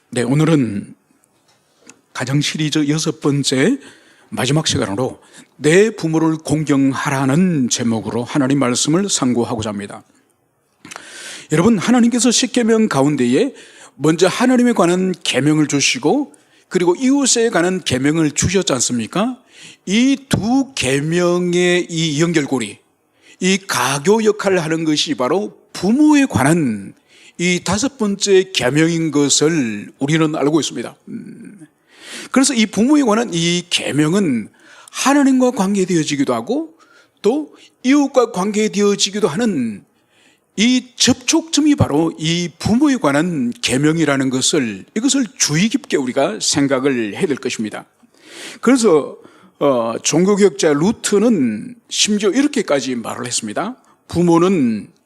네, 오늘은 가정 시리즈 6번째 마지막 시간으로 내 부모를 공경하라는 제목으로 하나님 말씀을 상고하고자 합니다. 여러분, 하나님께서 십계명 가운데에 먼저 하나님에 관한 계명을 주시고 그리고 이웃에 관한 계명을 주셨지 않습니까? 이 두 계명의 이 연결고리, 이 가교 역할을 하는 것이 바로 부모에 관한 이 5번째 계명인 것을 우리는 알고 있습니다. 그래서 이 부모에 관한 이 계명은 하나님과 관계되어지기도 하고 또 이웃과 관계되어지기도 하는 이 접촉점이 바로 이 부모에 관한 계명이라는 것을, 이것을 주의 깊게 우리가 생각을 해야 될 것입니다. 그래서 종교개혁자 루트는 심지어 이렇게까지 말을 했습니다. 부모는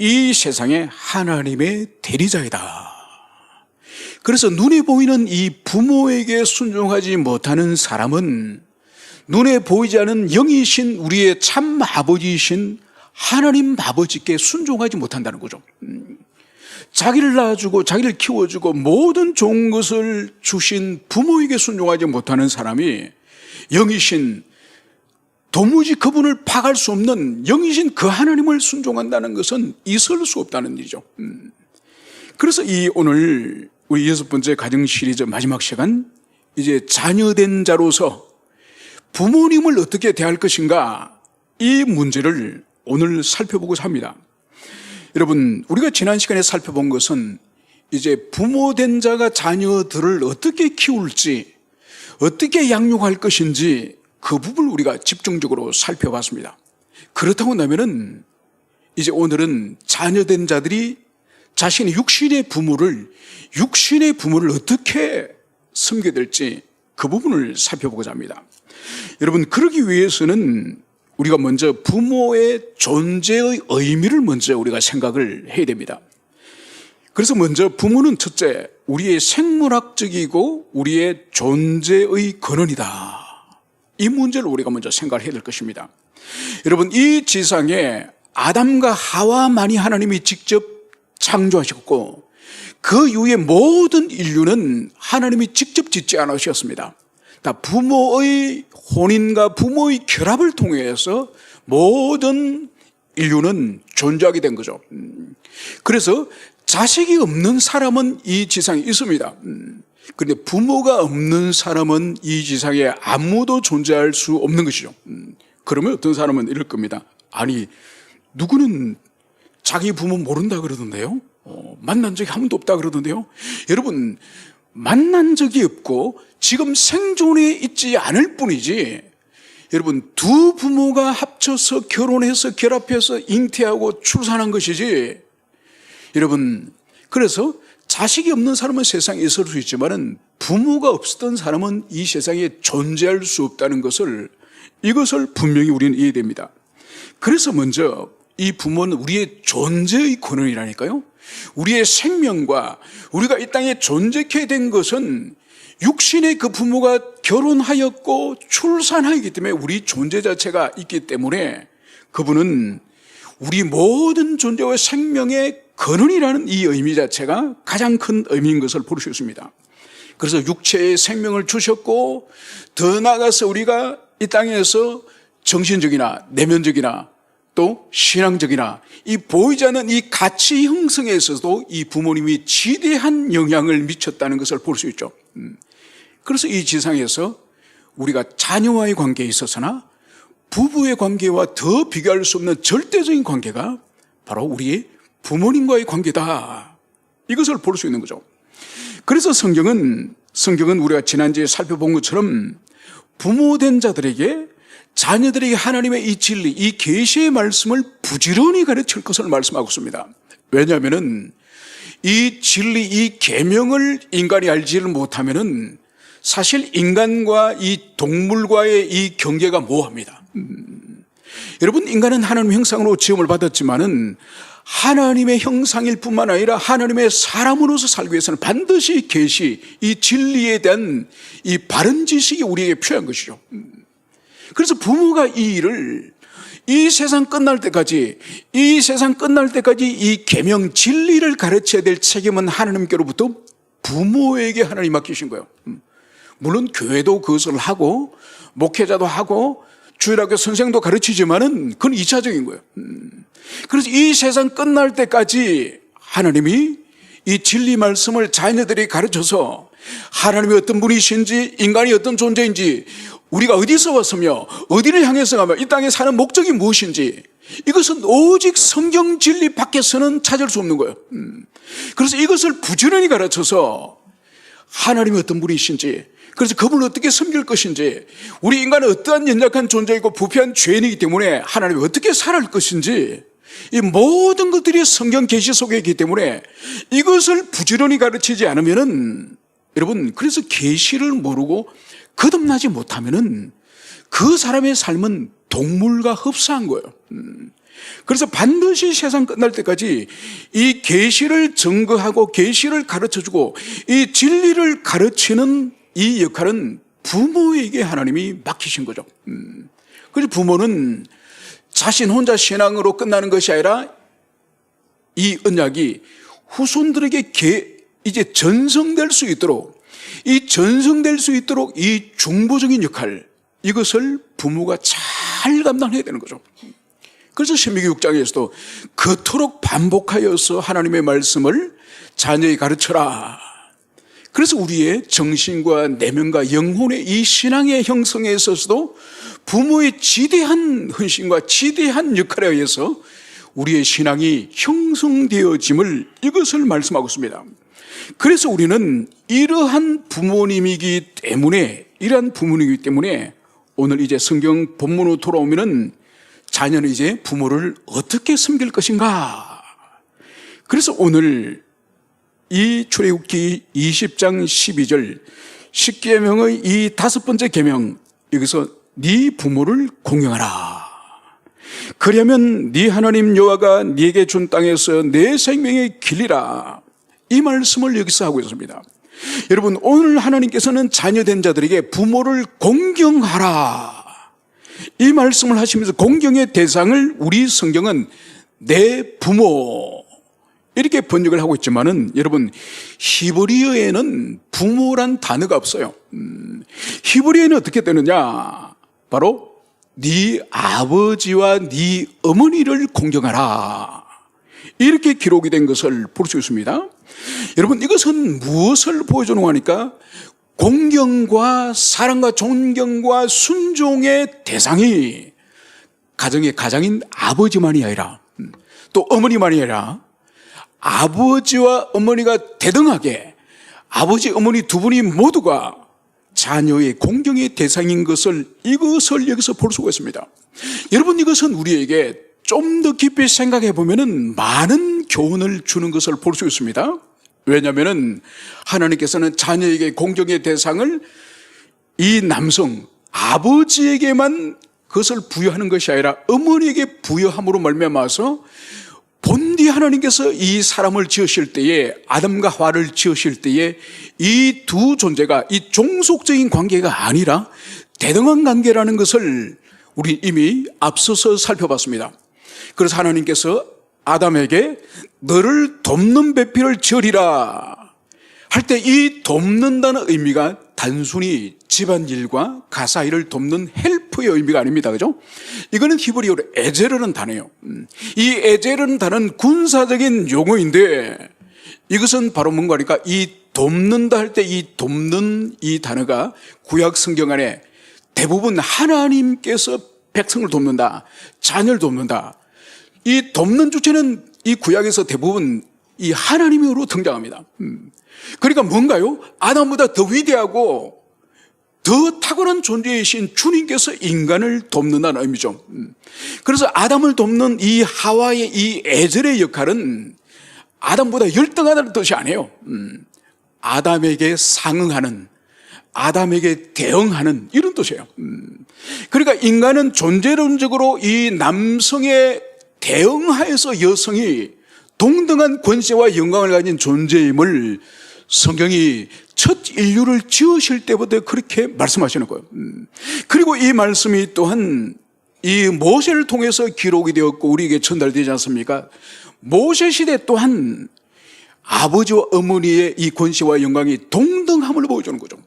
이 세상에 하나님의 대리자이다. 그래서 눈에 보이는 이 부모에게 순종하지 못하는 사람은 눈에 보이지 않은 영이신 우리의 참 아버지이신 하나님 아버지께 순종하지 못한다는 거죠. 자기를 낳아주고 자기를 키워주고 모든 좋은 것을 주신 부모에게 순종하지 못하는 사람이 영이신, 도무지 그분을 파갈 수 없는 영이신 그 하나님을 순종한다는 것은 있을 수 없다는 일이죠. 그래서 오늘 우리 6번째 가정 시리즈 마지막 시간, 이제 자녀된 자로서 부모님을 어떻게 대할 것인가, 이 문제를 오늘 살펴보고자 합니다. 여러분, 우리가 지난 시간에 살펴본 것은 이제 부모된 자가 자녀들을 어떻게 키울지, 어떻게 양육할 것인지 그 부분을 우리가 집중적으로 살펴봤습니다. 그렇다고 나면은 이제 오늘은 자녀된 자들이 자신의 육신의 부모를 어떻게 섬겨야 될지 그 부분을 살펴보고자 합니다. 여러분, 그러기 위해서는 우리가 먼저 부모의 존재의 의미를 먼저 우리가 생각을 해야 됩니다. 그래서 먼저 부모는 첫째, 우리의 생물학적이고 우리의 존재의 근원이다. 이 문제를 우리가 먼저 생각을 해야 될 것입니다. 여러분, 이 지상에 아담과 하와만이 하나님이 직접 창조하셨고 그 이후에 모든 인류는 하나님이 직접 짓지 않으셨습니다. 다 부모의 혼인과 부모의 결합을 통해서 모든 인류는 존재하게 된 거죠. 그래서 자식이 없는 사람은 이 지상에 있습니다. 그런데 부모가 없는 사람은 이 지상에 아무도 존재할 수 없는 것이죠. 그러면 어떤 사람은 이럴 겁니다. 아니, 누구는 자기 부모 모른다 그러던데요? 만난 적이 한 번도 없다 그러던데요? 여러분, 만난 적이 없고 지금 생존에 있지 않을 뿐이지, 여러분, 두 부모가 합쳐서 결혼해서 결합해서 잉태하고 출산한 것이지, 여러분, 그래서 자식이 없는 사람은 세상에 있을 수 있지만 부모가 없었던 사람은 이 세상에 존재할 수 없다는 것을, 이것을 분명히 우리는 이해됩니다. 그래서 먼저 이 부모는 우리의 존재의 근원이라니까요. 우리의 생명과 우리가 이 땅에 존재케 된 것은 육신의 그 부모가 결혼하였고 출산하였기 때문에 우리 존재 자체가 있기 때문에 그분은 우리 모든 존재와 생명의 근원이라는 이 의미 자체가 가장 큰 의미인 것을 볼 수 있습니다. 그래서 육체의 생명을 주셨고 더 나아가서 우리가 이 땅에서 정신적이나 내면적이나 또 신앙적이나 이 보이지 않는 이 가치 형성에 있어서도 이 부모님이 지대한 영향을 미쳤다는 것을 볼 수 있죠. 그래서 이 지상에서 우리가 자녀와의 관계에 있어서나 부부의 관계와 더 비교할 수 없는 절대적인 관계가 바로 우리 부모님과의 관계다. 이것을 볼 수 있는 거죠. 그래서 성경은 우리가 지난주에 살펴본 것처럼 부모된 자들에게, 자녀들에게 하나님의 이 진리, 이 계시의 말씀을 부지런히 가르칠 것을 말씀하고 있습니다. 왜냐하면 이 진리, 이 계명을 인간이 알지를 못하면 사실 인간과 이 동물과의 이 경계가 모호합니다. 여러분, 인간은 하나님 형상으로 지음을 받았지만은 하나님의 형상일 뿐만 아니라 하나님의 사람으로서 살기 위해서는 반드시 계시, 이 진리에 대한 이 바른 지식이 우리에게 필요한 것이죠. 그래서 부모가 이 일을 이 세상 끝날 때까지 이 계명 진리를 가르쳐야 될 책임은 하나님께로부터 부모에게 하나님 맡기신 거예요. 물론 교회도 그것을 하고 목회자도 하고 주일학교 선생도 가르치지만은 그건 2차적인 거예요. 그래서 이 세상 끝날 때까지 하나님이 이 진리 말씀을 자녀들이 가르쳐서 하나님이 어떤 분이신지 인간이 어떤 존재인지 우리가 어디서 왔으며 어디를 향해서 가며 이 땅에 사는 목적이 무엇인지 이것은 오직 성경 진리 밖에서는 찾을 수 없는 거예요. 그래서 이것을 부지런히 가르쳐서 하나님이 어떤 분이신지 그래서 그분을 어떻게 섬길 것인지 우리 인간은 어떠한 연약한 존재이고 부패한 죄인이기 때문에 하나님이 어떻게 살아갈 것인지 이 모든 것들이 성경 계시 속에 있기 때문에 이것을 부지런히 가르치지 않으면은 여러분 그래서 계시를 모르고 거듭나지 못하면은 그 사람의 삶은 동물과 흡사한 거예요. 그래서 반드시 세상 끝날 때까지 이 계시를 증거하고 계시를 가르쳐주고 이 진리를 가르치는 이 역할은 부모에게 하나님이 맡기신 거죠. 그래서 부모는 자신 혼자 신앙으로 끝나는 것이 아니라 이 언약이 후손들에게 이제 전성될 수 있도록 이 전성될 수 있도록 이 중보적인 역할 이것을 부모가 잘 감당해야 되는 거죠. 그래서 신명기 6장에서도 그토록 반복하여서 하나님의 말씀을 자녀에게 가르쳐라. 그래서 우리의 정신과 내면과 영혼의 이 신앙의 형성에 있어서도 부모의 지대한 헌신과 지대한 역할에 의해서 우리의 신앙이 형성되어짐을 이것을 말씀하고 있습니다. 그래서 우리는 이러한 부모님이기 때문에 오늘 이제 성경 본문으로 돌아오면은 자녀는 이제 부모를 어떻게 섬길 것인가. 그래서 오늘 이 출애굽기 20장 12절 10계명의 이 5번째 계명 여기서 네 부모를 공경하라. 그러면 네 하나님 여호와가 네게 준 땅에서 내 생명의 길이라. 이 말씀을 여기서 하고 있습니다. 여러분 오늘 하나님께서는 자녀된 자들에게 부모를 공경하라. 이 말씀을 하시면서 공경의 대상을 우리 성경은 내 부모 이렇게 번역을 하고 있지만은 여러분 히브리어에는 부모란 단어가 없어요. 히브리어에는 어떻게 되느냐? 바로 네 아버지와 네 어머니를 공경하라. 이렇게 기록이 된 것을 볼 수 있습니다. 여러분 이것은 무엇을 보여주는 거니까 공경과 사랑과 존경과 순종의 대상이 가정의 가장인 아버지만이 아니라 또 어머니만이 아니라 아버지와 어머니가 대등하게 아버지 어머니 두 분이 모두가 자녀의 공경의 대상인 것을 이것을 여기서 볼 수가 있습니다. 여러분 이것은 우리에게 좀 더 깊이 생각해 보면은 많은 교훈을 주는 것을 볼 수 있습니다. 왜냐하면은 하나님께서는 자녀에게 공경의 대상을 이 남성 아버지에게만 그것을 부여하는 것이 아니라 어머니에게 부여함으로 말미암아서 본디 하나님께서 이 사람을 지으실 때에 아담과 하와를 지으실 때에 이 두 존재가 이 종속적인 관계가 아니라 대등한 관계라는 것을 우리 이미 앞서서 살펴봤습니다. 그래서 하나님께서 아담에게 너를 돕는 배필을 지으리라 할 때 이 돕는다는 의미가 단순히 집안일과 가사일을 돕는 헬프의 의미가 아닙니다. 그죠? 이거는 히브리어로 에제르는 단어예요. 이 에제르는 단어는 군사적인 용어인데 이것은 바로 뭔가 하니까 이 돕는다 할 때 이 돕는 이 단어가 구약 성경 안에 대부분 하나님께서 백성을 돕는다, 자녀를 돕는다. 이 돕는 주체는 이 구약에서 대부분 이 하나님으로 등장합니다. 그러니까 뭔가요? 아담보다 더 위대하고 더 탁월한 존재이신 주님께서 인간을 돕는다는 의미죠. 그래서 아담을 돕는 이 하와의 이 에젤의 역할은 아담보다 열등하다는 뜻이 아니에요. 아담에게 상응하는, 아담에게 대응하는 이런 뜻이에요. 그러니까 인간은 존재론적으로 이 남성의 대응하에서 여성이 동등한 권세와 영광을 가진 존재임을 성경이 첫 인류를 지으실 때부터 그렇게 말씀하시는 거예요. 그리고 이 말씀이 또한 이 모세를 통해서 기록이 되었고 우리에게 전달되지 않습니까? 모세 시대 또한 아버지와 어머니의 이 권세와 영광이 동등함을 보여주는 거죠.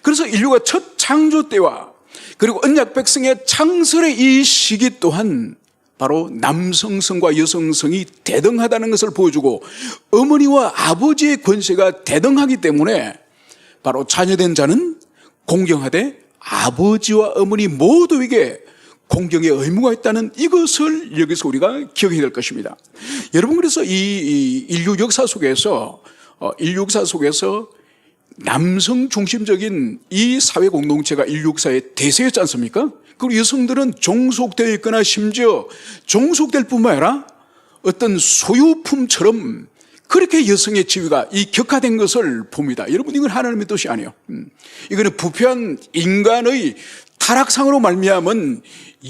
그래서 인류가 첫 창조 때와 그리고 언약 백성의 창설의 이 시기 또한 바로 남성성과 여성성이 대등하다는 것을 보여주고 어머니와 아버지의 권세가 대등하기 때문에 바로 자녀된 자는 공경하되 아버지와 어머니 모두에게 공경의 의무가 있다는 이것을 여기서 우리가 기억해야 될 것입니다. 여러분, 그래서 이 인류 역사 속에서 남성 중심적인 이 사회 공동체가 인류 역사의 대세였지 않습니까? 그리고 여성들은 종속되어 있거나 심지어 종속될 뿐만 아니라 어떤 소유품처럼 그렇게 여성의 지위가 이 격화된 것을 봅니다. 여러분, 이건 하나님의 뜻이 아니에요. 이거는 부패한 인간의 타락상으로 말미암은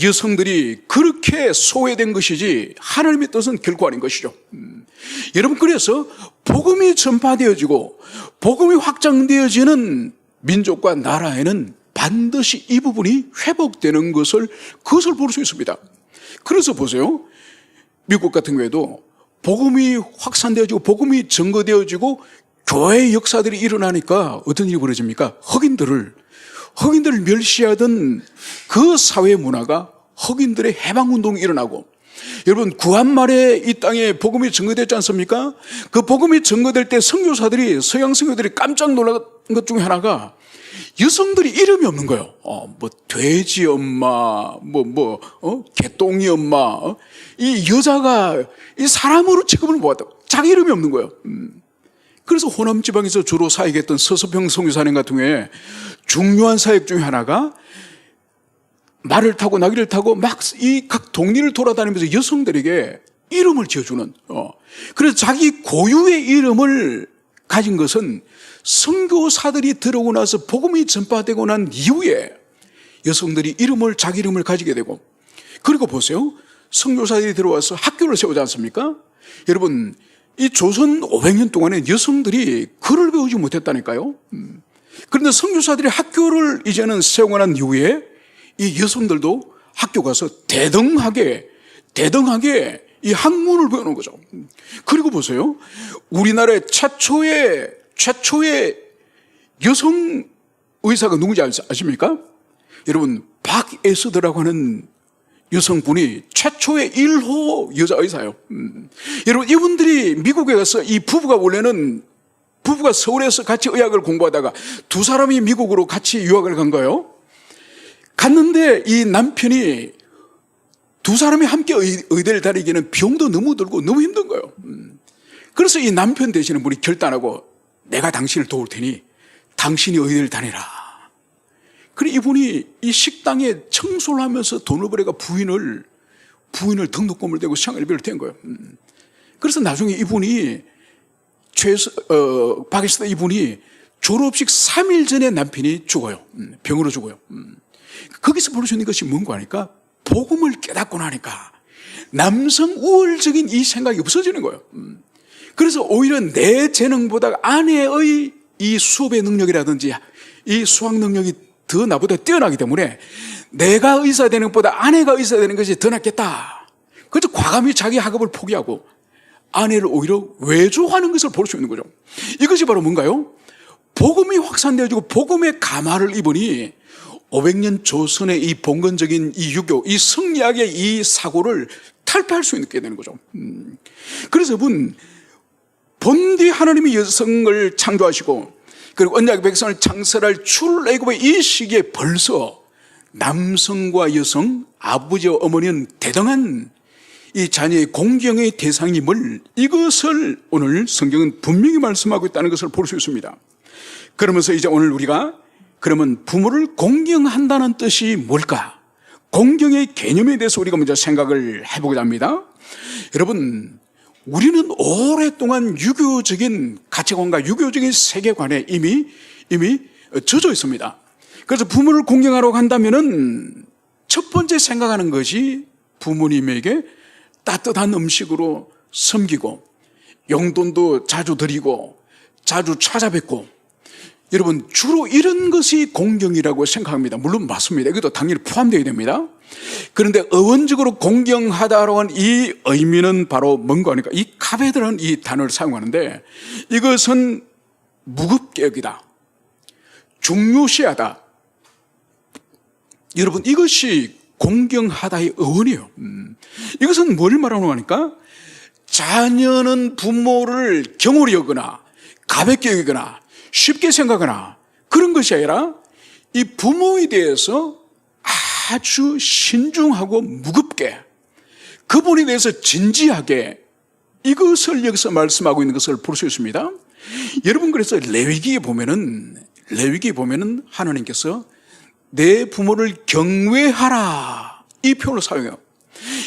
여성들이 그렇게 소외된 것이지 하나님의 뜻은 결코 아닌 것이죠. 여러분, 그래서 복음이 전파되어지고 복음이 확장되어지는 민족과 나라에는 반드시 이 부분이 회복되는 그것을 볼 수 있습니다. 그래서 보세요. 미국 같은 경우에도 복음이 확산되어지고 복음이 증거되어지고 교회의 역사들이 일어나니까 어떤 일이 벌어집니까? 흑인들을 멸시하던 그 사회 문화가 흑인들의 해방운동이 일어나고, 여러분, 구한 말에 이 땅에 복음이 증거됐지 않습니까? 그 복음이 증거될 때 선교사들이, 서양 선교들이 깜짝 놀란 것 중에 하나가 여성들이 이름이 없는 거예요. 돼지 엄마, 개똥이 엄마, 이 여자가 이 사람으로 취급을 못하다. 자기 이름이 없는 거예요. 그래서 호남 지방에서 주로 사역했던 서서평 선교사님 같은 경우에 중요한 사역 중에 하나가 말을 타고 나귀를 타고 막 이 각 동리를 돌아다니면서 여성들에게 이름을 지어주는, 그래서 자기 고유의 이름을 가진 것은 선교사들이 들어오고 나서 복음이 전파되고 난 이후에 여성들이 자기 이름을 가지게 되고, 그리고 보세요. 선교사들이 들어와서 학교를 세우지 않습니까? 여러분, 이 조선 500년 동안에 여성들이 글을 배우지 못했다니까요. 그런데 선교사들이 학교를 이제는 세우고 난 이후에 이 여성들도 학교 가서 대등하게 이 학문을 배우는 거죠. 그리고 보세요. 우리나라의 최초의 여성 의사가 누군지 아십니까? 여러분, 박에스더라고 하는 여성분이 최초의 1호 여자 의사예요. 여러분, 이분들이 미국에 가서 이 부부가 서울에서 같이 의학을 공부하다가 두 사람이 미국으로 같이 유학을 간 거예요. 갔는데 이 남편이 두 사람이 함께 의대를 다니기는 비용도 너무 들고 너무 힘든 거예요. 그래서 이 남편 되시는 분이 결단하고 내가 당신을 도울 테니 당신이 의대를 다니라. 그래 이분이 이 식당에 청소를 하면서 돈을 벌어가 부인을 등록금을 대고 생활비를 댄 거예요. 그래서 나중에 이분이 박에스더 이분이 졸업식 3일 전에 남편이 죽어요. 병으로 죽어요. 거기서 볼 수 있는 것이 뭔가 하니까 복음을 깨닫고 나니까 남성 우월적인 이 생각이 없어지는 거예요. 그래서 오히려 내 재능보다 아내의 이 수업의 능력이라든지 이 수학 능력이 더 나보다 뛰어나기 때문에 내가 의사 되는 것보다 아내가 의사 되는 것이 더 낫겠다. 그래서 과감히 자기 학업을 포기하고 아내를 오히려 외조하는 것을 볼 수 있는 거죠. 이것이 바로 뭔가요? 복음이 확산되어지고 복음의 감화를 입으니 500년 조선의 이 봉건적인 이 유교, 이 성리학의 이 사고를 탈피할 수 있게 되는 거죠. 그래서 여러분, 본디 하나님이 여성을 창조하시고 그리고 언약의 백성을 창설할 출애굽의 이 시기에 벌써 남성과 여성, 아버지와 어머니는 대등한 이 자녀의 공경의 대상임을, 이것을 오늘 성경은 분명히 말씀하고 있다는 것을 볼 수 있습니다. 그러면서 이제 오늘 우리가 그러면 부모를 공경한다는 뜻이 뭘까? 공경의 개념에 대해서 우리가 먼저 생각을 해보고자 합니다. 여러분, 우리는 오랫동안 유교적인 가치관과 유교적인 세계관에 이미 젖어 있습니다. 그래서 부모를 공경하러 간다면은 첫 번째 생각하는 것이 부모님에게 따뜻한 음식으로 섬기고 용돈도 자주 드리고 자주 찾아뵙고, 여러분, 주로 이런 것이 공경이라고 생각합니다. 물론 맞습니다. 이것도 당연히 포함되어야 됩니다. 그런데 어원적으로 공경하다라고 하는 이 의미는 바로 뭔가 하니까 이 카베드라는 이 단어를 사용하는데 이것은 무겁게 여기다, 중요시하다. 여러분, 이것이 공경하다의 어원이에요. 이것은 뭘 말하는 거니까 자녀는 부모를 경홀히 여기거나 가볍게 여기거나 쉽게 생각하거나 그런 것이 아니라 이 부모에 대해서 아주 신중하고 무겁게, 그분에 대해서 진지하게, 이것을 여기서 말씀하고 있는 것을 볼 수 있습니다. 여러분, 그래서 레위기에 보면은 하나님께서 내 부모를 경외하라 이 표현을 사용해요.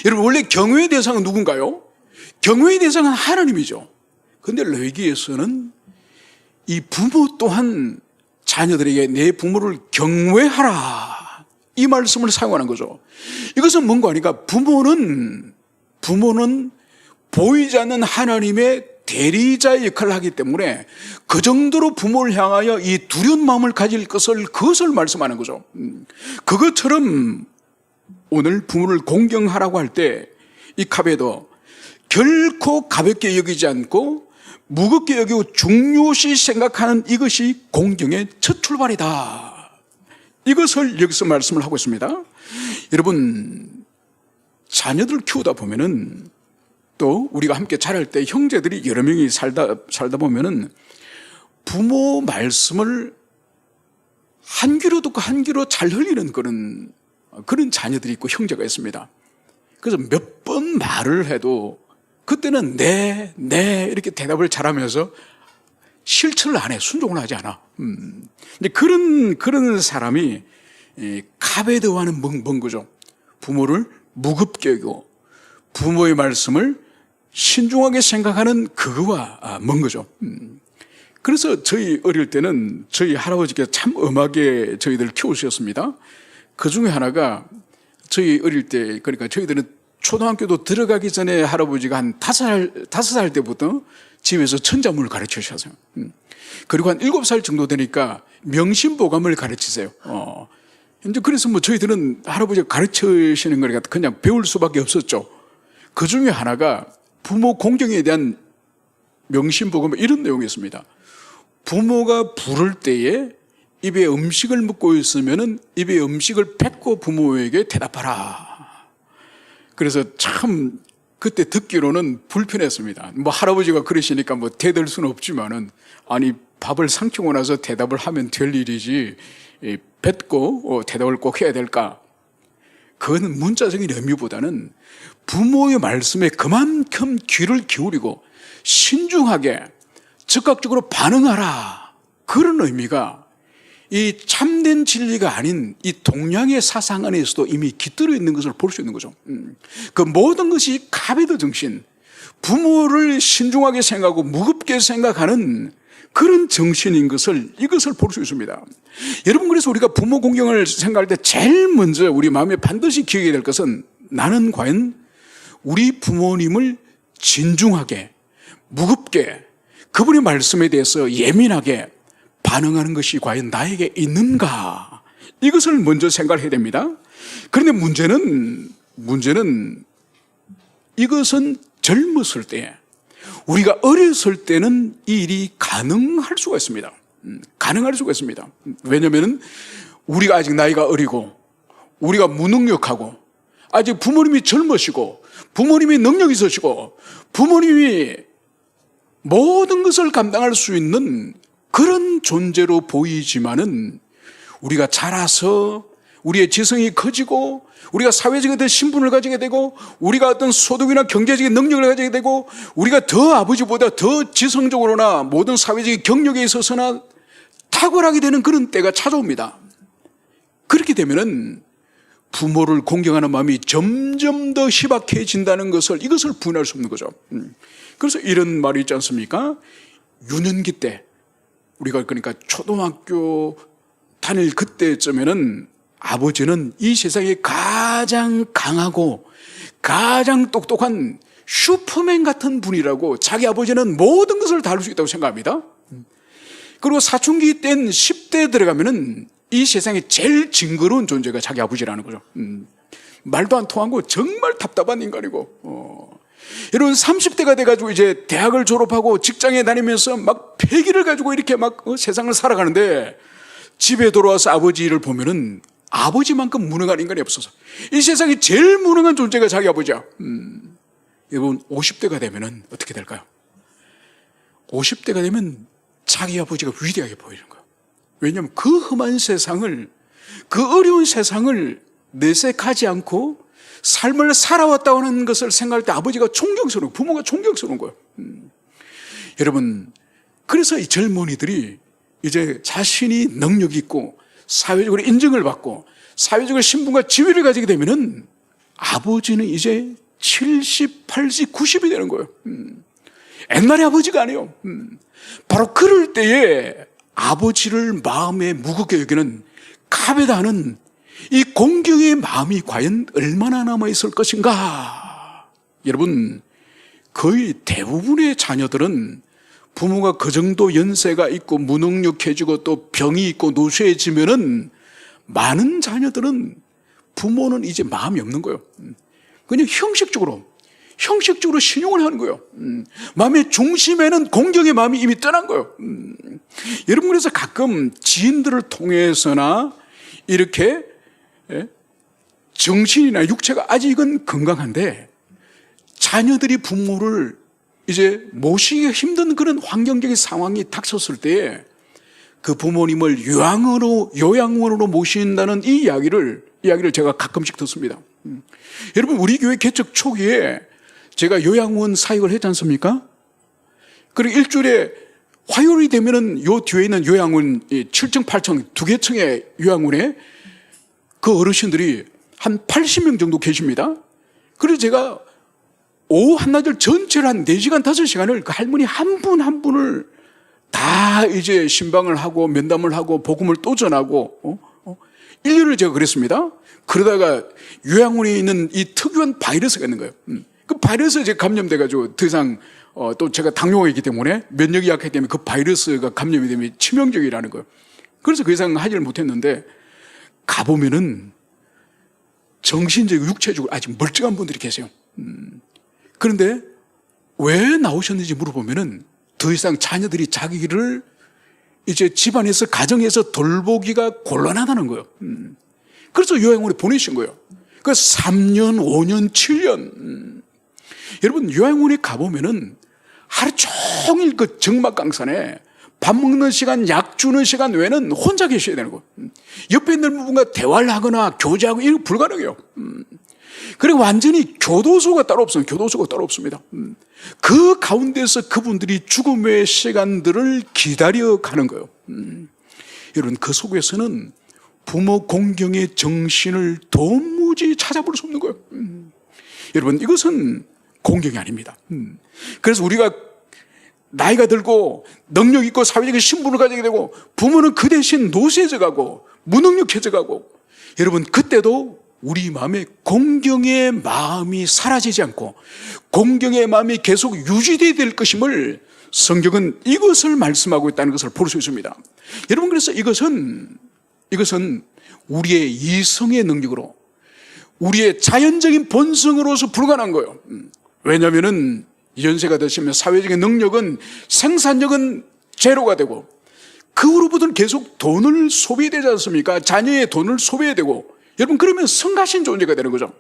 여러분, 원래 경외의 대상은 누군가요? 경외의 대상은 하나님이죠. 그런데 레위기에서는 이 부모 또한 자녀들에게 내 부모를 경외하라 이 말씀을 사용하는 거죠. 이것은 뭔가 하니까 부모는 보이지 않는 하나님의 대리자의 역할을 하기 때문에 그 정도로 부모를 향하여 이 두려운 마음을 가질 그것을 말씀하는 거죠. 그것처럼 오늘 부모를 공경하라고 할 때 이 카베도 결코 가볍게 여기지 않고 무겁게 여기고 중요시 생각하는 이것이 공경의 첫 출발이다. 이것을 여기서 말씀을 하고 있습니다. 여러분, 자녀들 키우다 보면은 또 우리가 함께 자랄 때 형제들이 여러 명이 살다 보면은 부모 말씀을 한 귀로 듣고 한 귀로 잘 흘리는 그런 자녀들이 있고 형제가 있습니다. 그래서 몇 번 말을 해도 그때는 네 이렇게 대답을 잘하면서 실천을 안 해, 순종을 하지 않아. 근데 그런 사람이 카베드와는 먼 거죠. 부모를 무겁게 여기고 부모의 말씀을 신중하게 생각하는 그거와 먼 거죠. 그래서 저희 어릴 때는 저희 할아버지께서 참 엄하게 저희들 키우셨습니다. 그 중에 하나가 저희 어릴 때, 그러니까 저희들은 초등학교도 들어가기 전에 할아버지가 한 5살 때부터 집에서 천자문을 가르쳐 주셨어요. 그리고 한 7살 정도 되니까 명심보감을 가르치세요. 이제 그래서 저희들은 할아버지가 가르치시는 거니까 그냥 배울 수밖에 없었죠. 그 중에 하나가 부모 공경에 대한 명심보감 이런 내용이었습니다. 부모가 부를 때에 입에 음식을 묻고 있으면은 입에 음식을 뱉고 부모에게 대답하라. 그래서 참 그때 듣기로는 불편했습니다. 할아버지가 그러시니까 대들 수는 없지만은, 아니 밥을 삼키고 나서 대답을 하면 될 일이지 뱉고 대답을 꼭 해야 될까? 그거는 문자적인 의미보다는 부모의 말씀에 그만큼 귀를 기울이고 신중하게 즉각적으로 반응하라, 그런 의미가 이 참된 진리가 아닌 이 동양의 사상 안에서도 이미 깃들어 있는 것을 볼 수 있는 거죠. 그 모든 것이 카베드 정신, 부모를 신중하게 생각하고 무겁게 생각하는 그런 정신인 이것을 볼 수 있습니다. 여러분, 그래서 우리가 부모 공경을 생각할 때 제일 먼저 우리 마음에 반드시 기억해야 될 것은, 나는 과연 우리 부모님을 진중하게 무겁게 그분의 말씀에 대해서 예민하게 반응하는 것이 과연 나에게 있는가, 이것을 먼저 생각을 해야 됩니다. 그런데 문제는 이것은 젊었을 때, 우리가 어렸을 때는 이 일이 가능할 수가 있습니다. 가능할 수가 있습니다. 왜냐하면 우리가 아직 나이가 어리고 우리가 무능력하고 아직 부모님이 젊으시고 부모님이 능력이 있으시고 부모님이 모든 것을 감당할 수 있는 그런 존재로 보이지만은, 우리가 자라서 우리의 지성이 커지고 우리가 사회적인 어떤 신분을 가지게 되고 우리가 어떤 소득이나 경제적인 능력을 가지게 되고 우리가 더 아버지보다 더 지성적으로나 모든 사회적인 경력에 있어서나 탁월하게 되는 그런 때가 찾아옵니다. 그렇게 되면은 부모를 공경하는 마음이 점점 더 희박해진다는 이것을 부인할 수 없는 거죠. 그래서 이런 말이 있지 않습니까? 유년기 때, 우리가 그러니까 초등학교 다닐 그때쯤에는 아버지는 이 세상에 가장 강하고 가장 똑똑한 슈퍼맨 같은 분이라고, 자기 아버지는 모든 것을 다룰 수 있다고 생각합니다. 그리고 사춘기 땐 10대 들어가면은 이 세상에 제일 징그러운 존재가 자기 아버지라는 거죠. 말도 안 통한 거 정말 답답한 인간이고, 여러분 30대가 돼가지고 이제 대학을 졸업하고 직장에 다니면서 막 패기를 가지고 이렇게 막 세상을 살아가는데 집에 돌아와서 아버지를 보면은 아버지만큼 무능한 인간이 없어서 이 세상에 제일 무능한 존재가 자기 아버지야. 여러분 50대가 되면은 어떻게 될까요? 50대가 되면 자기 아버지가 위대하게 보이는 거예요. 왜냐하면 그 험한 세상을, 그 어려운 세상을 내색하지 않고 삶을 살아왔다고 하는 것을 생각할 때 아버지가 존경스러운, 부모가 존경스러운 거예요. 여러분, 그래서 이 젊은이들이 이제 자신이 능력 있고 사회적으로 인정을 받고 사회적으로 신분과 지위를 가지게 되면은 아버지는 이제 70, 80, 90이 되는 거예요. 옛날의 아버지가 아니에요. 바로 그럴 때에 아버지를 마음에 무겁게 여기는 갑에다 하는 이 공경의 마음이 과연 얼마나 남아있을 것인가. 여러분, 거의 대부분의 자녀들은 부모가 그 정도 연세가 있고 무능력해지고 또 병이 있고 노쇠해지면은 많은 자녀들은 부모는 이제 마음이 없는 거예요. 그냥 형식적으로 신용을 하는 거예요. 마음의 중심에는 공경의 마음이 이미 떠난 거예요. 여러분, 그래서 가끔 지인들을 통해서나 이렇게 정신이나 육체가 아직은 건강한데 자녀들이 부모를 이제 모시기 힘든 그런 환경적인 상황이 닥쳤을 때 그 부모님을 요양원으로 모신다는 이 이야기를 제가 가끔씩 듣습니다. 여러분, 우리 교회 개척 초기에 제가 요양원 사역을 했지 않습니까? 그리고 일주일에 화요일이 되면은 요 뒤에 있는 요양원 7층, 8층 두 개 층의 요양원에 그 어르신들이 한 80명 정도 계십니다. 그래서 제가 오후 한나절 전체를 한 4시간, 5시간을 그 할머니 한 분 한 분을 다 이제 신방을 하고 면담을 하고 복음을 또 전하고 1년을 제가 그랬습니다. 그러다가 요양원에 있는 이 특유한 바이러스가 있는 거예요. 그 바이러스에 제가 감염돼가지고 더 이상 또 제가 당뇨가 있기 때문에 면역이 약하기 때문에 그 바이러스가 감염이 되면 치명적이라는 거예요. 그래서 그 이상 하지를 못했는데 가보면은 정신적이고 육체적으로 아직 멀쩡한 분들이 계세요. 그런데 왜 나오셨는지 물어보면은 더 이상 자녀들이 자기를 이제 집안에서 가정에서 돌보기가 곤란하다는 거예요. 그래서 요양원에 보내신 거예요. 그 3년, 5년, 7년. 여러분, 요양원에 가보면은 하루 종일 그 정막강산에 밥 먹는 시간, 약 주는 시간 외에는 혼자 계셔야 되는 거예요. 옆에 있는 분과 대화를 하거나 교제하고 이런 거 불가능해요. 그리고 완전히 교도소가 따로 없습니다. 그 가운데서 그분들이 죽음의 시간들을 기다려 가는 거예요. 여러분, 그 속에서는 부모 공경의 정신을 도무지 찾아볼 수 없는 거예요. 여러분, 이것은 공경이 아닙니다. 그래서 우리가 나이가 들고 능력 있고 사회적인 신분을 가지게 되고 부모는 그 대신 노쇠져 가고 무능력해져 가고, 여러분, 그때도 우리 마음에 공경의 마음이 사라지지 않고 공경의 마음이 계속 유지되어야 될 것임을 성경은 이것을 말씀하고 있다는 것을 볼 수 있습니다. 여러분, 그래서 이것은 우리의 이성의 능력으로, 우리의 자연적인 본성으로서 불가능한 거예요. 왜냐하면 연세가 드시면 사회적인 능력은, 생산력은 제로가 되고 그 후로부터는 계속 돈을 소비해야 되지 않습니까? 자녀의 돈을 소비해야 되고, 여러분, 그러면 성가신 존재가 되는 거죠.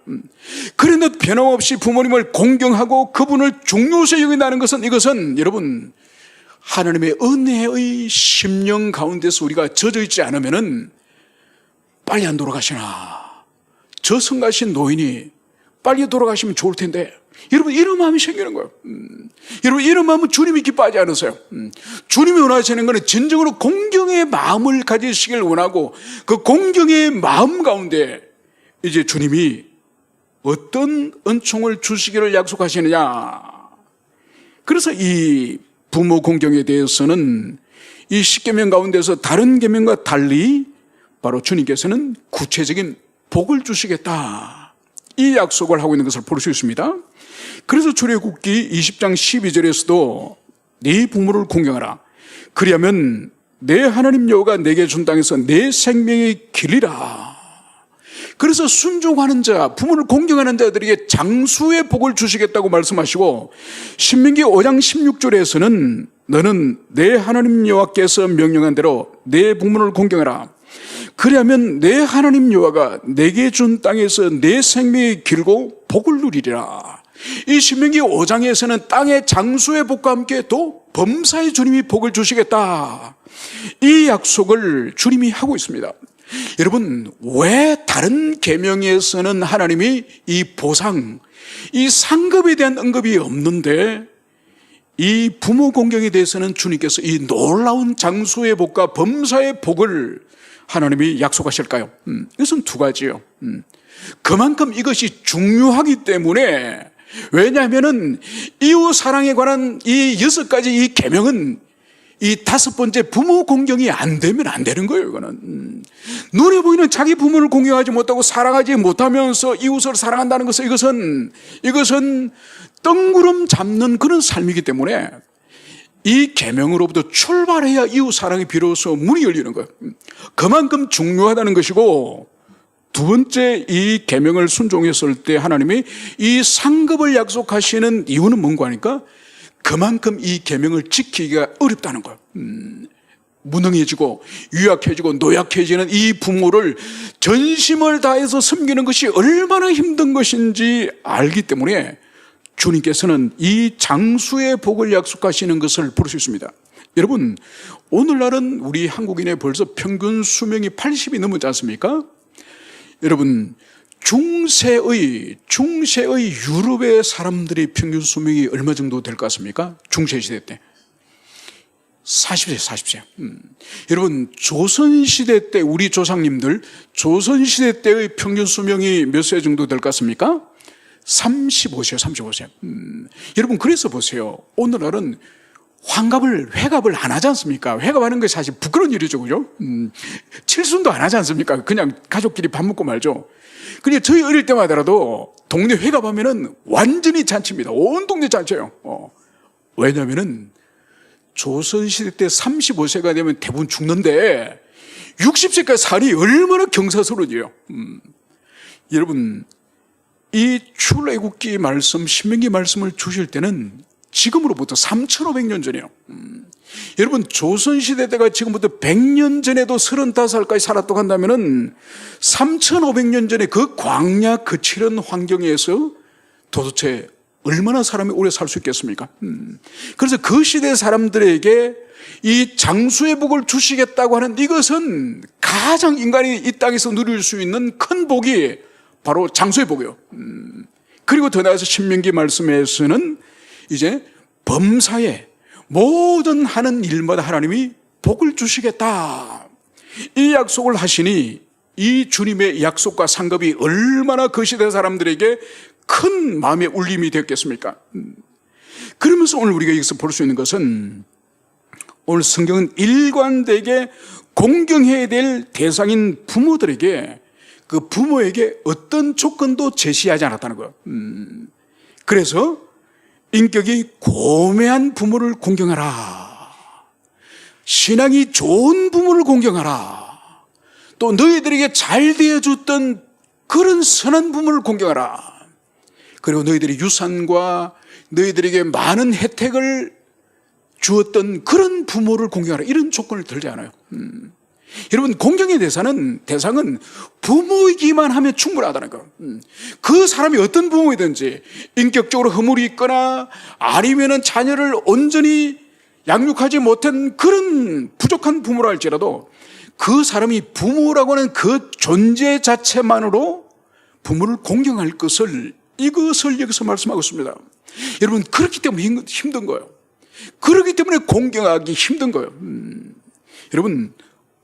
그런데 변함없이 부모님을 공경하고 그분을 중요시 여긴다는 것은, 이것은 여러분 하나님의 은혜의 심령 가운데서 우리가 젖어 있지 않으면은 빨리 안 돌아가시나, 저 성가신 노인이 빨리 돌아가시면 좋을 텐데, 여러분, 이런 마음이 생기는 거예요. 여러분, 이런 마음은 주님이 기뻐하지 않으세요. 주님이 원하시는 것은 진정으로 공경의 마음을 가지시길 원하고, 그 공경의 마음 가운데 이제 주님이 어떤 은총을 주시기를 약속하시느냐. 그래서 이 부모 공경에 대해서는 이 10계명 가운데서 다른 계명과 달리 바로 주님께서는 구체적인 복을 주시겠다, 이 약속을 하고 있는 것을 볼 수 있습니다. 그래서 출애굽기 20장 12절에서도 네 부모를 공경하라, 그리하면 내 하나님 여호와가 내게 준 땅에서 내 생명의 길이라. 그래서 순종하는 자, 부모를 공경하는 자들에게 장수의 복을 주시겠다고 말씀하시고, 신명기 5장 16절에서는 너는 내 하나님 여호와께서 명령한 대로 내 부모를 공경하라. 그리하면 내 하나님 여호와가 내게 준 땅에서 내 생명이 길고 복을 누리리라. 이 신명기 5장에서는 땅의 장수의 복과 함께 또 범사의 주님이 복을 주시겠다, 이 약속을 주님이 하고 있습니다. 여러분, 왜 다른 계명에서는 하나님이 이 보상, 이 상급에 대한 언급이 없는데 이 부모 공경에 대해서는 주님께서 이 놀라운 장수의 복과 범사의 복을 하나님이 약속하실까요? 이것은 두 가지요. 그만큼 이것이 중요하기 때문에, 왜냐하면은 이웃 사랑에 관한 이 6가지 이 계명은 이 5번째 부모 공경이 안 되면 안 되는 거예요. 이거는 눈에 보이는 자기 부모를 공경하지 못하고 사랑하지 못하면서 이웃을 사랑한다는 것은 이것은 뜬구름 잡는 그런 삶이기 때문에 이 계명으로부터 출발해야 이웃 사랑이 비로소 문이 열리는 거예요. 그만큼 중요하다는 것이고, 두 번째, 이 계명을 순종했을 때 하나님이 이 상급을 약속하시는 이유는 뭔가 하니까 그만큼 이 계명을 지키기가 어렵다는 거예요. 무능해지고 유약해지고 노약해지는 이 부모를 전심을 다해서 섬기는 것이 얼마나 힘든 것인지 알기 때문에 주님께서는 이 장수의 복을 약속하시는 것을 볼 수 있습니다. 여러분, 오늘날은 우리 한국인의 벌써 평균 수명이 80이 넘지 않습니까? 여러분, 중세의 유럽의 사람들의 평균 수명이 얼마 정도 될 것 같습니까? 중세시대 때 40세. 여러분, 조선시대 때 우리 조상님들 조선시대 때의 평균 수명이 몇 세 정도 될 것 같습니까? 35세. 여러분, 그래서 보세요. 오늘날은 회갑을 안 하지 않습니까? 회갑하는 게 사실 부끄러운 일이죠, 그죠? 칠순도 안 하지 않습니까? 그냥 가족끼리 밥 먹고 말죠. 그냥 저희 어릴 때만 하더라도 동네 회갑하면은 완전히 잔치입니다. 온 동네 잔치예요. 왜냐면은 조선시대 때 35세가 되면 대부분 죽는데 60세까지 살이 얼마나 경사스러워져요. 여러분, 이 출애굽기 말씀, 신명기 말씀을 주실 때는 지금으로부터 3,500년 전이에요. 여러분, 조선시대 때가 지금부터 100년 전에도 35살까지 살았다고 한다면은 3,500년 전에 그 광야 거칠은 환경에서 도대체 얼마나 사람이 오래 살 수 있겠습니까? 그래서 그 시대 사람들에게 이 장수의 복을 주시겠다고 하는 이것은 가장 인간이 이 땅에서 누릴 수 있는 큰 복이 바로 장수의 복이에요. 그리고 더 나아가서 신명기 말씀에서는 이제 범사에 모든 하는 일마다 하나님이 복을 주시겠다, 이 약속을 하시니 이 주님의 약속과 상급이 얼마나 그 시대 사람들에게 큰 마음의 울림이 되었겠습니까? 그러면서 오늘 우리가 여기서 볼 수 있는 것은, 오늘 성경은 일관되게 공경해야 될 대상인 부모들에게, 그 부모에게 어떤 조건도 제시하지 않았다는 거예요. 그래서 인격이 고매한 부모를 공경하라, 신앙이 좋은 부모를 공경하라, 또 너희들에게 잘 되어줬던 그런 선한 부모를 공경하라, 그리고 너희들의 유산과 너희들에게 많은 혜택을 주었던 그런 부모를 공경하라, 이런 조건을 들지 않아요. 여러분, 공경의 대상은 부모이기만 하면 충분하다는 거예요. 그 사람이 어떤 부모이든지 인격적으로 허물이 있거나 아니면은 자녀를 온전히 양육하지 못한 그런 부족한 부모라 할지라도 그 사람이 부모라고 하는 그 존재 자체만으로 부모를 공경할 것을, 이것을 여기서 말씀하고 있습니다. 여러분, 그렇기 때문에 힘든 거예요. 그렇기 때문에 공경하기 힘든 거예요. 여러분,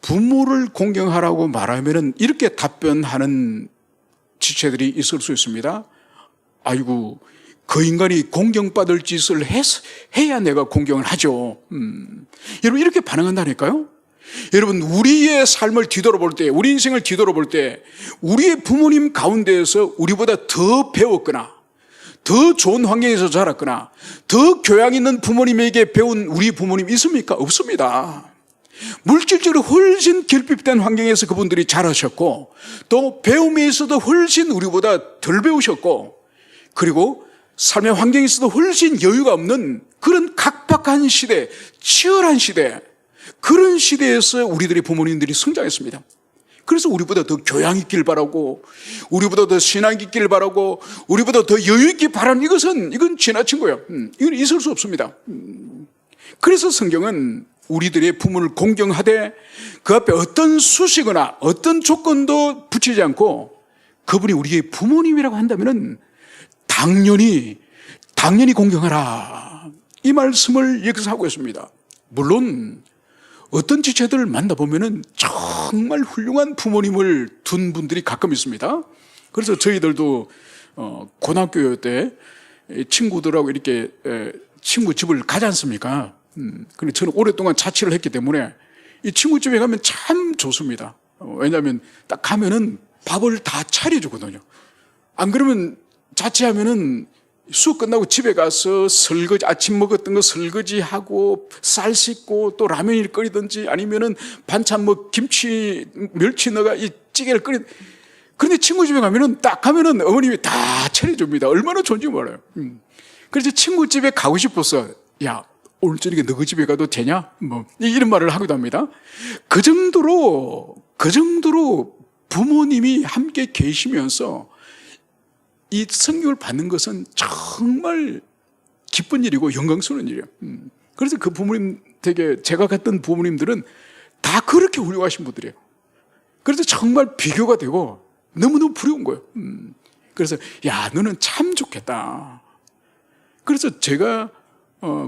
부모를 공경하라고 말하면은 이렇게 답변하는 지체들이 있을 수 있습니다. 아이고, 그 인간이 공경받을 짓을 해야 내가 공경을 하죠. 여러분, 이렇게 반응한다니까요. 여러분, 우리의 삶을 뒤돌아볼 때, 우리 인생을 뒤돌아볼 때 우리의 부모님 가운데에서 우리보다 더 배웠거나 더 좋은 환경에서 자랐거나 더 교양 있는 부모님에게 배운 우리 부모님 있습니까? 없습니다. 물질적으로 훨씬 결핍된 환경에서 그분들이 자라셨고, 또 배움에 있어도 훨씬 우리보다 덜 배우셨고, 그리고 삶의 환경에서도 훨씬 여유가 없는 그런 각박한 시대, 치열한 시대, 그런 시대에서 우리들의 부모님들이 성장했습니다. 그래서 우리보다 더 교양 있길 바라고, 우리보다 더 신앙 있길 바라고, 우리보다 더 여유 있길 바라는 이건 지나친 거예요. 이건 있을 수 없습니다. 그래서 성경은 우리들의 부모를 공경하되 그 앞에 어떤 수식어나 어떤 조건도 붙이지 않고 그분이 우리의 부모님이라고 한다면은 당연히 공경하라, 이 말씀을 여기서 하고 있습니다. 물론 어떤 지체들을 만나보면은 정말 훌륭한 부모님을 둔 분들이 가끔 있습니다. 그래서 저희들도 고등학교 때 친구들하고 이렇게 친구 집을 가지 않습니까? 근데 저는 오랫동안 자취를 했기 때문에 이 친구 집에 가면 참 좋습니다. 왜냐하면 딱 가면은 밥을 다 차려주거든요. 안 그러면 자취하면은 수업 끝나고 집에 가서 설거지, 아침 먹었던 거 설거지하고 쌀 씻고 또 라면을 끓이든지 아니면은 반찬 뭐 김치, 멸치 넣어가 이 찌개를 그런데 친구 집에 가면은 딱 가면은 어머님이 다 차려줍니다. 얼마나 좋은지 몰라요. 그래서 친구 집에 가고 싶어서, 야, 오늘 저녁에 너희 집에 가도 되냐? 뭐 이런 말을 하기도 합니다. 그 정도로 부모님이 함께 계시면서 이 성경을 받는 것은 정말 기쁜 일이고 영광스러운 일이에요. 그래서 그 부모님, 되게 제가 갔던 부모님들은 다 그렇게 훌륭하신 분들이에요. 그래서 정말 비교가 되고 너무너무 부러운 거예요. 그래서 야, 너는 참 좋겠다. 그래서 제가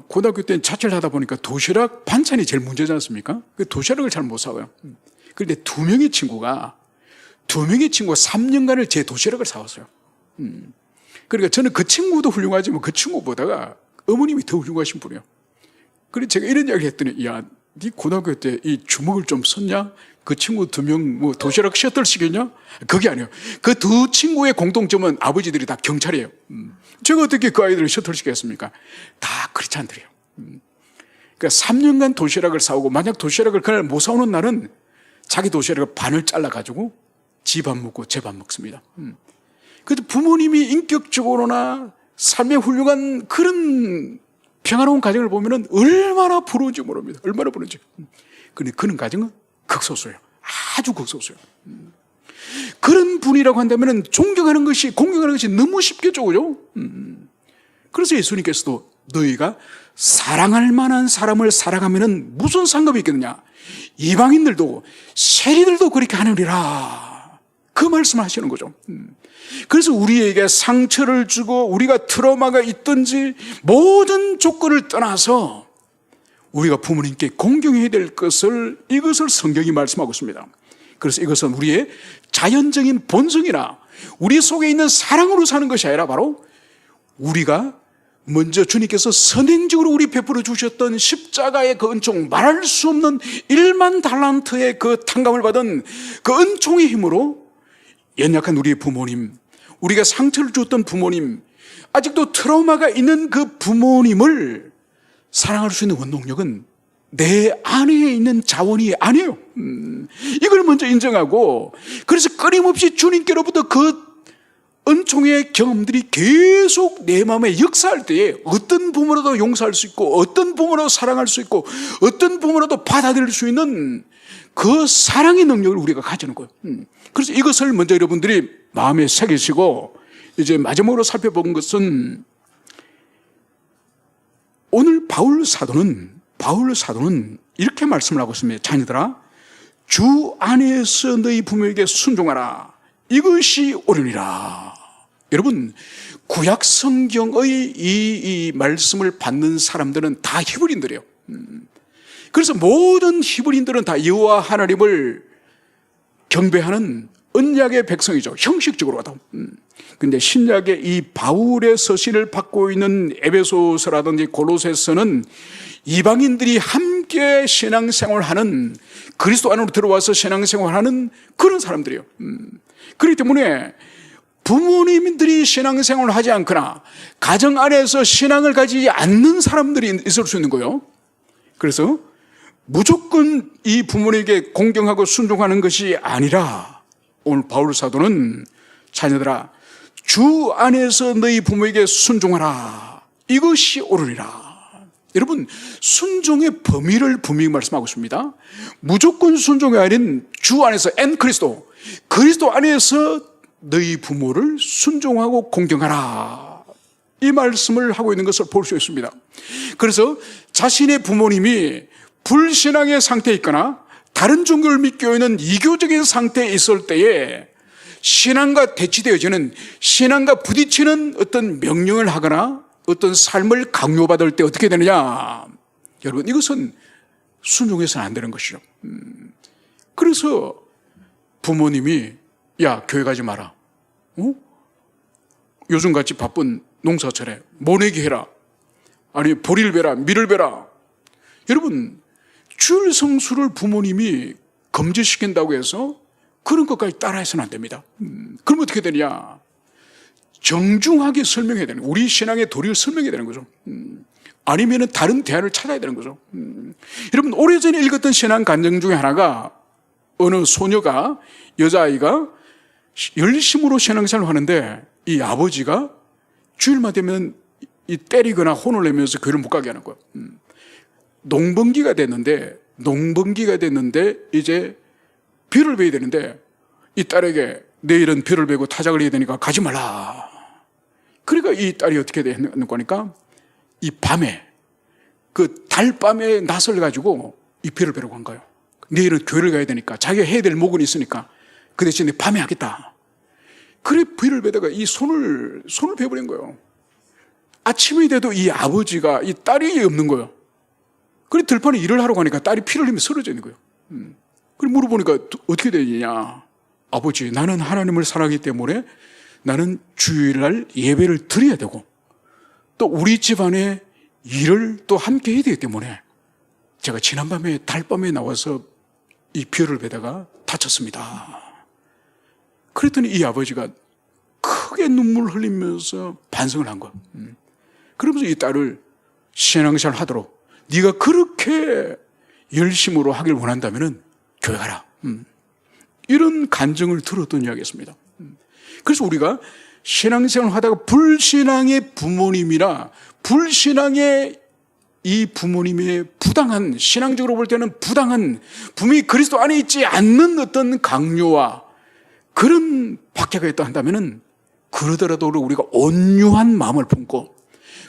고등학교 때 자취를 하다 보니까 도시락 반찬이 제일 문제지 않습니까? 그 도시락을 잘 못 사와요. 그런데 두 명의 친구가 3년간을 제 도시락을 사왔어요. 그러니까 저는 그 친구도 훌륭하지만 그 친구보다가 어머님이 더 훌륭하신 분이에요. 그래서 제가 이런 이야기를 했더니, 야, 네 고등학교 때 이 주먹을 좀 썼냐? 그 친구 2명 뭐 도시락 셔틀 시켰냐? 그게 아니에요. 그 두 친구의 공통점은 아버지들이 다 경찰이에요. 제가 어떻게 그 아이들을 셔틀 시켰습니까? 다 크리스찬들이에요. 그러니까 3년간 도시락을 사오고, 만약 도시락을 그날 못 사오는 날은 자기 도시락을 반을 잘라가지고 지 밥 먹고 제 밥 먹습니다. 그래도 부모님이 인격적으로나 삶에 훌륭한 그런 평화로운 가정을 보면은 얼마나 부러운지 모릅니다. 얼마나 부러운지. 그런데 그런 가정은 극소수예요. 아주 극소수예요. 그런 분이라고 한다면은 공경하는 것이 너무 쉽겠죠, 그죠? 그래서 예수님께서도 너희가 사랑할 만한 사람을 사랑하면은 무슨 상관이 있겠느냐? 이방인들도 세리들도 그렇게 하느니라. 그 말씀을 하시는 거죠. 그래서 우리에게 상처를 주고 우리가 트라우마가 있든지 모든 조건을 떠나서 우리가 부모님께 공경해야 될 이것을 성경이 말씀하고 있습니다. 그래서 이것은 우리의 자연적인 본성이나 우리 속에 있는 사랑으로 사는 것이 아니라 바로 우리가 먼저 주님께서 선행적으로 우리 베풀어 주셨던 십자가의 그 은총, 말할 수 없는 1만 달란트의 그 탕감을 받은 그 은총의 힘으로 연약한 우리의 부모님, 우리가 상처를 줬던 부모님, 아직도 트라우마가 있는 그 부모님을 사랑할 수 있는 원동력은 내 안에 있는 자원이 아니에요. 이걸 먼저 인정하고, 그래서 끊임없이 주님께로부터 그 은총의 경험들이 계속 내 마음에 역사할 때에 어떤 부모라도 용서할 수 있고, 어떤 부모라도 사랑할 수 있고, 어떤 부모라도 받아들일 수 있는 그 사랑의 능력을 우리가 가지는 거예요. 그래서 이것을 먼저 여러분들이 마음에 새기시고, 이제 마지막으로 살펴본 것은, 오늘 바울 사도는 이렇게 말씀을 하고 있습니다. 자녀들아, 주 안에서 너희 부모에게 순종하라. 이것이 옳으니라. 여러분, 구약 성경의 이 말씀을 받는 사람들은 다 히브리인들이에요. 그래서 모든 히브리인들은 다 여호와 하나님을 경배하는 언약의 백성이죠. 형식적으로도. 근데 신약의 이 바울의 서신을 받고 있는 에베소서라든지 골로새서는 이방인들이 함께 신앙생활하는, 그리스도 안으로 들어와서 신앙생활하는 그런 사람들이에요. 그렇기 때문에 부모님들이 신앙생활을 하지 않거나 가정 안에서 신앙을 가지지 않는 사람들이 있을 수 있는 거예요. 그래서 무조건 이 부모님에게 공경하고 순종하는 것이 아니라 오늘 바울 사도는 자녀들아 주 안에서 너희 부모에게 순종하라. 이것이 옳으리라. 여러분, 순종의 범위를 분명히 말씀하고 있습니다. 무조건 순종이 아닌 주 안에서 그리스도 안에서 너희 부모를 순종하고 공경하라. 이 말씀을 하고 있는 것을 볼 수 있습니다. 그래서 자신의 부모님이 불신앙의 상태에 있거나 다른 종교를 믿고 있는 이교적인 상태에 있을 때에 신앙과 대치되어지는, 신앙과 부딪히는 어떤 명령을 하거나 어떤 삶을 강요받을 때 어떻게 되느냐. 여러분, 이것은 순종해서는 안 되는 것이죠. 그래서 부모님이 야, 교회 가지 마라. 요즘같이 바쁜 농사철에 모내기 해라. 아니, 보리를 베라, 밀을 베라. 여러분, 주일 성수를 부모님이 금지시킨다고 해서 그런 것까지 따라해서는 안 됩니다. 그럼 어떻게 되냐? 정중하게 설명해야 되는, 우리 신앙의 도리를 설명해야 되는 거죠. 아니면 다른 대안을 찾아야 되는 거죠. 여러분, 오래전에 읽었던 신앙 간증 중에 하나가 어느 소녀가, 여자아이가 열심으로 신앙생활을 하는데 이 아버지가 주일만 되면 이 때리거나 혼을 내면서 교회를 못 가게 하는 거예요. 농번기가 됐는데 이제 비를 베야 되는데 이 딸에게 내일은 비를 베고 타작을 해야 되니까 가지 말라. 그러니까 이 딸이 어떻게 되는 거니까 이 밤에, 그 달밤에 낯을 가지고 이 비를 베려고 한 거예요. 내일은 교회를 가야 되니까 자기가 해야 될 목은 있으니까 그 대신에 밤에 하겠다. 그래 비를 베다가 이 손을 베버린 거예요. 아침이 돼도 이 아버지가, 이 딸이 없는 거예요. 그래 들판에 일을 하러 가니까 딸이 피를 흘리며 쓰러져 있는 거예요. 그래 물어보니까 어떻게 되느냐. 아버지, 나는 하나님을 사랑하기 때문에 나는 주일날 예배를 드려야 되고 또 우리 집안의 일을 또 함께 해야 되기 때문에 제가 지난밤에 달밤에 나와서 이 비를 베다가 다쳤습니다. 그랬더니 이 아버지가 크게 눈물을 흘리면서 반성을 한 거예요. 그러면서 이 딸을 신앙생활 하도록, 네가 그렇게 열심으로 하길 원한다면 교회 가라. 이런 간증을 들었던 이야기였습니다. 그래서 우리가 신앙생활을 하다가 불신앙의 부모님이나 불신앙의 이 부모님의 부당한, 신앙적으로 볼 때는 부당한, 분명히 그리스도 안에 있지 않는 어떤 강요와 그런 박해가 있다 한다면 그러더라도 우리가 온유한 마음을 품고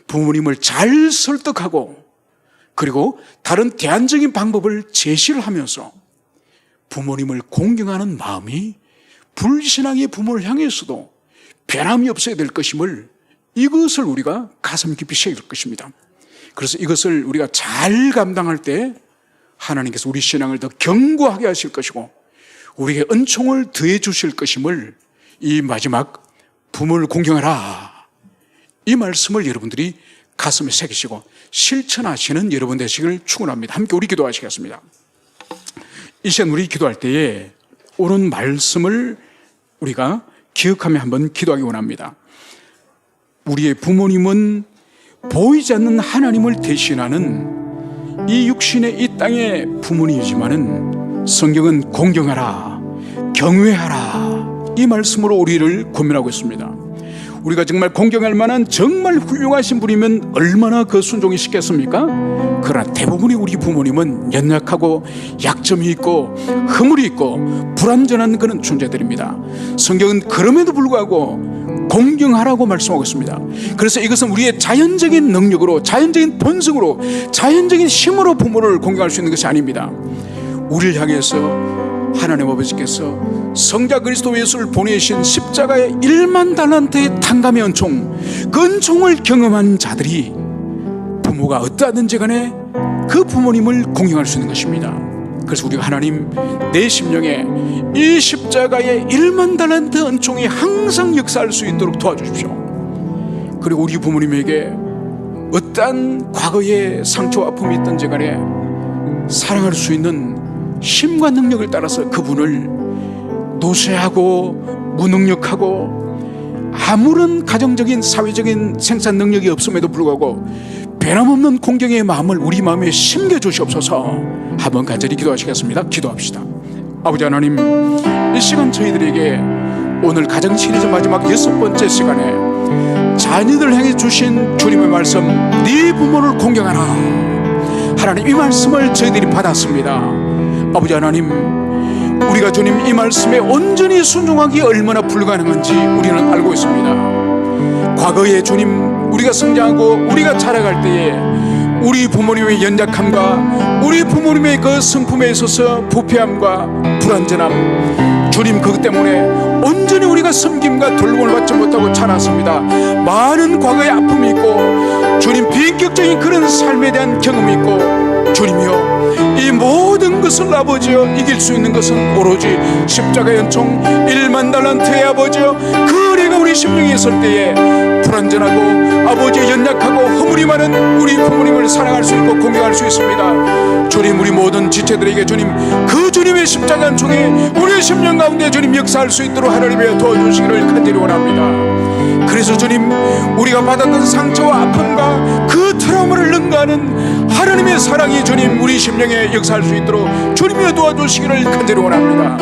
부모님을 잘 설득하고 그리고 다른 대안적인 방법을 제시를 하면서 부모님을 공경하는 마음이 불신앙의 부모를 향해서도 변함이 없어야 될 것임을, 이것을 우리가 가슴 깊이 새길 것입니다. 그래서 이것을 우리가 잘 감당할 때 하나님께서 우리 신앙을 더 견고하게 하실 것이고 우리에게 은총을 더해 주실 것임을, 이 마지막 부모를 공경하라, 이 말씀을 여러분들이 가슴에 새기시고 실천하시는 여러분 되시길 축원합니다. 함께 우리 기도하시겠습니다. 이 시간 우리 기도할 때에 옳은 말씀을 우리가 기억하며 한번 기도하기 원합니다. 우리의 부모님은 보이지 않는 하나님을 대신하는 이 육신의 이 땅의 부모님이지만은 성경은 공경하라, 경외하라, 이 말씀으로 우리를 권면하고 있습니다. 우리가 정말 공경할 만한 정말 훌륭하신 분이면 얼마나 그 순종이 쉽겠습니까? 그러나 대부분의 우리 부모님은 연약하고 약점이 있고 허물이 있고 불완전한 그런 존재들입니다. 성경은 그럼에도 불구하고 공경하라고 말씀하고 있습니다. 그래서 이것은 우리의 자연적인 능력으로, 자연적인 본성으로, 자연적인 힘으로 부모를 공경할 수 있는 것이 아닙니다. 우리를 향해서 하나님 아버지께서 성자 그리스도 예수를 보내신 십자가의 1만 달란트의 탕감의 은총, 그 은총을 경험한 자들이 부모가 어떠하든지 간에 그 부모님을 공경할 수 있는 것입니다. 그래서 우리가 하나님, 내 심령에 이 십자가의 1만 달란트 은총이 항상 역사할 수 있도록 도와주십시오. 그리고 우리 부모님에게 어떠한 과거의 상처와 아픔이 있든지 간에 사랑할 수 있는 힘과 능력을 따라서 그분을 노쇠하고 무능력하고 아무런 가정적인 사회적인 생산 능력이 없음에도 불구하고 변함없는 공경의 마음을 우리 마음에 심겨 주시옵소서. 한번 간절히 기도하시겠습니다. 기도합시다. 아버지 하나님, 이 시간 저희들에게 오늘 가정 시리즈 마지막 6번째 시간에 자녀들 향해 주신 주님의 말씀, 네 부모를 공경하라. 하나님, 이 말씀을 저희들이 받았습니다. 아버지 하나님, 우리가 주님 이 말씀에 온전히 순종하기 얼마나 불가능한지 우리는 알고 있습니다. 과거에 주님, 우리가 성장하고 우리가 자라갈 때에 우리 부모님의 연약함과 우리 부모님의 그 성품에 있어서 부패함과 불완전함, 주님 그것 때문에 온전히 우리가 섬김과 돌봄을 받지 못하고 자랐습니다. 많은 과거의 아픔이 있고 주님 비인격적인 그런 삶에 대한 경험이 있고, 주님이여, 이 모든 것을 아버지여 이길 수 있는 것은 오로지 십자가의 은총 1만 달란트의 아버지여, 그 은혜가 우리 심령에 있을 때에 불완전하고 아버지 연약하고 허물이 많은 우리 부모님을 사랑할 수 있고 공경할 수 있습니다. 주님, 우리 모든 지체들에게 주님 그 주님의 십자가 은총이 우리 심령 가운데 주님 역사할 수 있도록 하나님의 도와주시기를 간절히 원합니다. 그래서 주님, 우리가 받았던 상처와 아픔과 그 트라우마를 능가하는 하나님의 사랑이 주님 우리 심령에 역사할 수 있도록 주님이 도와주시기를 간절히 원합니다.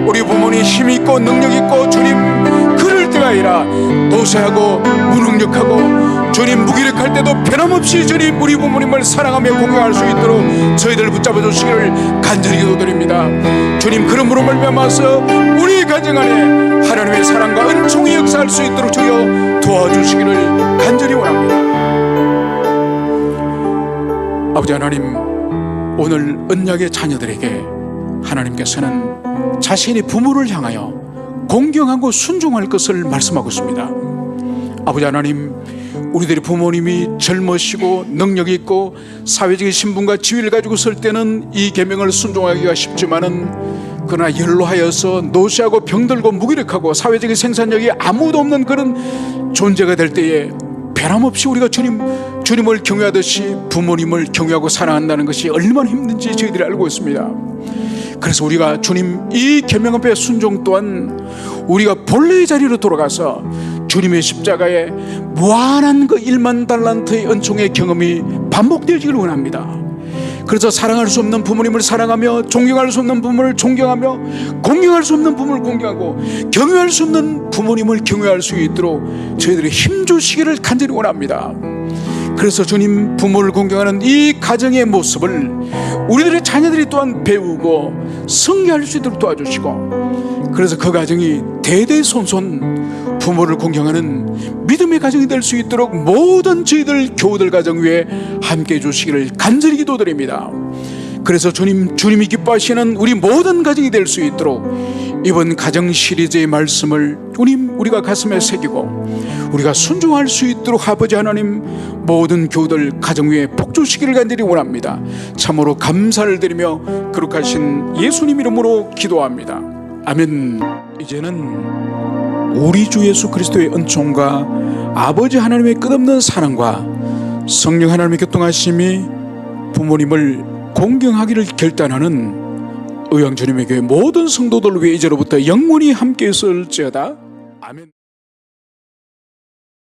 우리 부모님 힘이 있고 능력 있고 주님 그럴 때가 아니라 노쇠하고 무능력하고 주님 무기력할 때도 변함없이 주님 우리 부모님을 사랑하며 공경할 수 있도록 저희들 붙잡아 주시기를 간절히 기도드립니다. 주님, 그러므로 말미암아서 우리 가정 안에 하나님의 사랑과 은총이 역사할 수 있도록 주여 도와주시기를 간절히 원합니다. 아버지 하나님, 오늘 언약의 자녀들에게 하나님께서는 자신의 부모를 향하여 공경하고 순종할 것을 말씀하고 있습니다. 아버지 하나님, 우리들의 부모님이 젊으시고 능력이 있고 사회적인 신분과 지위를 가지고 있을 때는 이 계명을 순종하기가 쉽지만은, 그러나 연로하여서 노쇠하고 병들고 무기력하고 사회적인 생산력이 아무도 없는 그런 존재가 될 때에 변함없이 우리가 주님을 경외하듯이 부모님을 경외하고 사랑한다는 것이 얼마나 힘든지 저희들이 알고 있습니다. 그래서 우리가 주님 이 계명 앞에 순종 또한 우리가 본래의 자리로 돌아가서 주님의 십자가에 무한한 그 1만 달란트의 은총의 경험이 반복되기를 원합니다. 그래서 사랑할 수 없는 부모님을 사랑하며 존경할 수 없는 부모를 존경하며 공경할 수 없는 부모를 공경하고 경외할 수 없는 부모님을 경외할 수 있도록 저희들이 힘주시기를 간절히 원합니다. 그래서 주님, 부모를 공경하는 이 가정의 모습을 우리들의 자녀들이 또한 배우고 승리할 수 있도록 도와주시고, 그래서 그 가정이 대대손손 부모를 공경하는 믿음의 가정이 될 수 있도록 모든 저희들 교우들 가정 위에 함께 해주시기를 간절히 기도드립니다. 그래서 주님이 기뻐하시는 우리 모든 가정이 될 수 있도록 이번 가정 시리즈의 말씀을 우리가 가슴에 새기고 우리가 순종할 수 있도록 아버지 하나님 모든 교우들 가정 위에 복 주시기를 간절히 원합니다. 참으로 감사를 드리며 거룩하신 예수님 이름으로 기도합니다. 아멘. 이제는 우리 주 예수 그리스도의 은총과 아버지 하나님의 끝없는 사랑과 성령 하나님의 교통하심이 부모님을 공경하기를 결단하는 의왕주님의 교회 모든 성도들 위해 이제로부터 영원히 함께 있을지어다. 아멘.